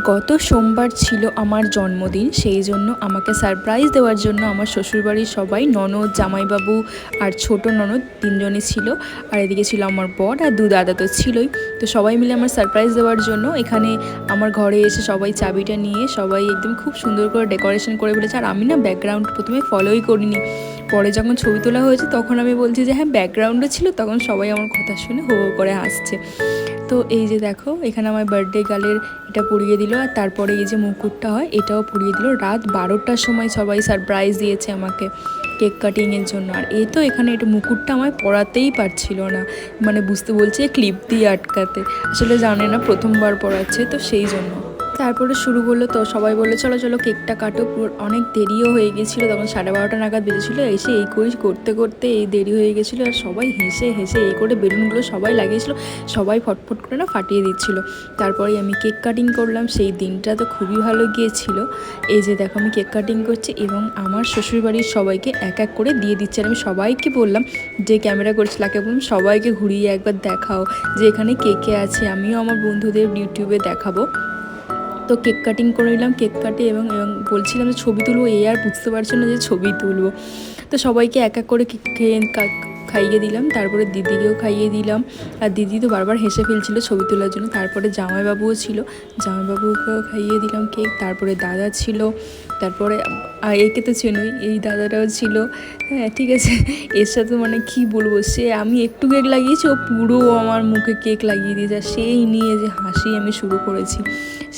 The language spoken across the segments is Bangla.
গত সোমবার ছিল আমার জন্মদিন, সেই জন্য আমাকে সারপ্রাইজ দেওয়ার জন্য আমার শ্বশুরবাড়ির সবাই, ননদ, জামাইবাবু আর ছোট ননদ তিনজনই ছিল। আর এদিকে ছিল আমার বর আর দু দাদা তো ছিলই। তো সবাই মিলে আমার সারপ্রাইজ দেওয়ার জন্য এখানে আমার ঘরে এসে সবাই চাবিটা নিয়ে সবাই একদম খুব সুন্দর করে ডেকোরেশন করে ফেলেছে। আর আমি না ব্যাকগ্রাউন্ড প্রথমে ফলোই করিনি, পরে যখন ছবি তোলা হয়েছে তখন আমি বলছি যে হ্যাঁ ব্যাকগ্রাউন্ডে ছিল, তখন সবাই আমার কথা শুনে হো হো করে হাসছে। তো এই যে দেখো এখানে আমার বার্থডে গার্লের এটা পরিয়ে দিল, আর তারপরে এই যে মুকুটটা হয় এটাও পরিয়ে দিল। রাত 12টার সময় সবাই সারপ্রাইজ দিয়েছে আমাকে কেক কাটিংয়ের জন্য। আর এই তো এখানে এটা মুকুটটা আমায় পরাতেই পারছিল না, মানে বুঝতে বলছে ক্লিপ দিয়ে আটকাতে, আসলে জানে না প্রথমবার পরাচ্ছে তো সেই জন্য। তারপরে শুরু করলো, তো সবাই বললো চলো চলো কেকটা কাটো। অনেক দেরিও হয়ে গেছিলো, তখন 12:30 নাগাদ বেজেছিলো। এসে এই করিস করতে করতে এই দেরি হয়ে গেছিলো। আর সবাই হেসে হেসে এই করে বেলুনগুলো সবাই লাগিয়েছিলো, সবাই ফটফট করে না ফাটিয়ে দিচ্ছিলো। তারপরে আমি কেক কাটিং করলাম, সেই দিনটা তো খুবই ভালো গিয়েছিলো। এই যে দেখো আমি কেক কাটিং করছি এবং আমার শ্বশুরবাড়ির সবাইকে এক এক করে দিয়ে দিচ্ছে। আর আমি সবাইকে বললাম, যে ক্যামেরা করছিল তাকে বললাম সবাইকে ঘুরিয়ে একবার দেখাও যে এখানে কে কে আছে, আমিও আমার বন্ধুদের ইউটিউবে দেখাবো। তো কেক কাটিং করে নিলাম, কেক কাটে এবং বলছিলাম যে ছবি তুলবো, এই আর বুঝতে পারছো না যে ছবি তুলবো। তো সবাইকে এক এক করে খাইয়ে দিলাম, তারপরে দিদিকেও খাইয়ে দিলাম। আর দিদি তো বারবার হেসে ফেলছিল ছবি তোলার জন্য। তারপরে জামাইবাবুও ছিল, জামাইবাবুকেও খাইয়ে দিলাম কেক। তারপরে দাদা ছিল, তারপরে একে তো চেনই, এই দাদাটাও ছিল। হ্যাঁ ঠিক আছে, এর সাথে মানে কি বলবো, সে আমি একটু কেক লাগিয়েছি ও পুরো আমার মুখে কেক লাগিয়ে দিয়েছে। আর সেই নিয়ে যে হাসি আমি শুরু করেছি,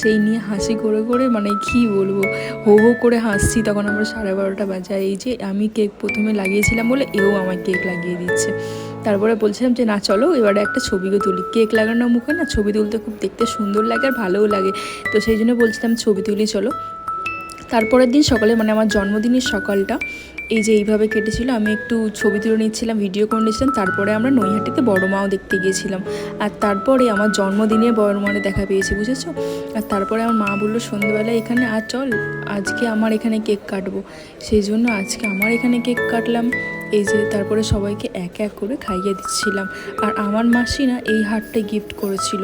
সেই নিয়ে হাসি করে করে মানে কি বলবো, হো হো করে হাসছি। তখন আমরা 12:30 বাজে। এই যে আমি কেক প্রথমে লাগিয়েছিলাম বলে এও আমার কেক লাগিয়ে দিচ্ছে। তারপরে বলছিলাম যে না চলো এবারে একটা ছবিও তুলি, কেক লাগানোর মুখে না ছবি তুলতে খুব দেখতে সুন্দর লাগে আর ভালোও লাগে। তো সেই জন্য বলছিলাম ছবি তুলি চলো। তারপরের দিন সকালে মানে আমার জন্মদিনের সকালটা এই যে এইভাবে কেটেছিল। আমি একটু ছবি তুলে নিচ্ছিলাম, ভিডিও করে নিচ্ছিলাম। তারপরে আমরা নৈহাটিতে বড় মাও দেখতে গিয়েছিলাম। আর তারপরে আমার জন্মদিনে বড় মারে দেখা পেয়েছি, বুঝেছো। আর তারপরে আমার মা বললো সন্ধ্যেবেলায় এখানে আর চল আজকে আমার এখানে কেক কাটবো, সেই জন্য আজকে আমার এখানে কেক কাটলাম। এই যে তারপরে সবাইকে এক এক করে খাইয়ে দিচ্ছিলাম। আর আমার মাসি না এই হারটা গিফট করেছিল,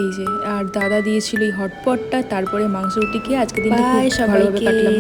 এই যে। আর দাদা দিয়েছিল এই হটপটটা। তারপরে মাংস রুটি খেয়ে আজকে দিনটা খুব ভালোভাবে কাটলাম।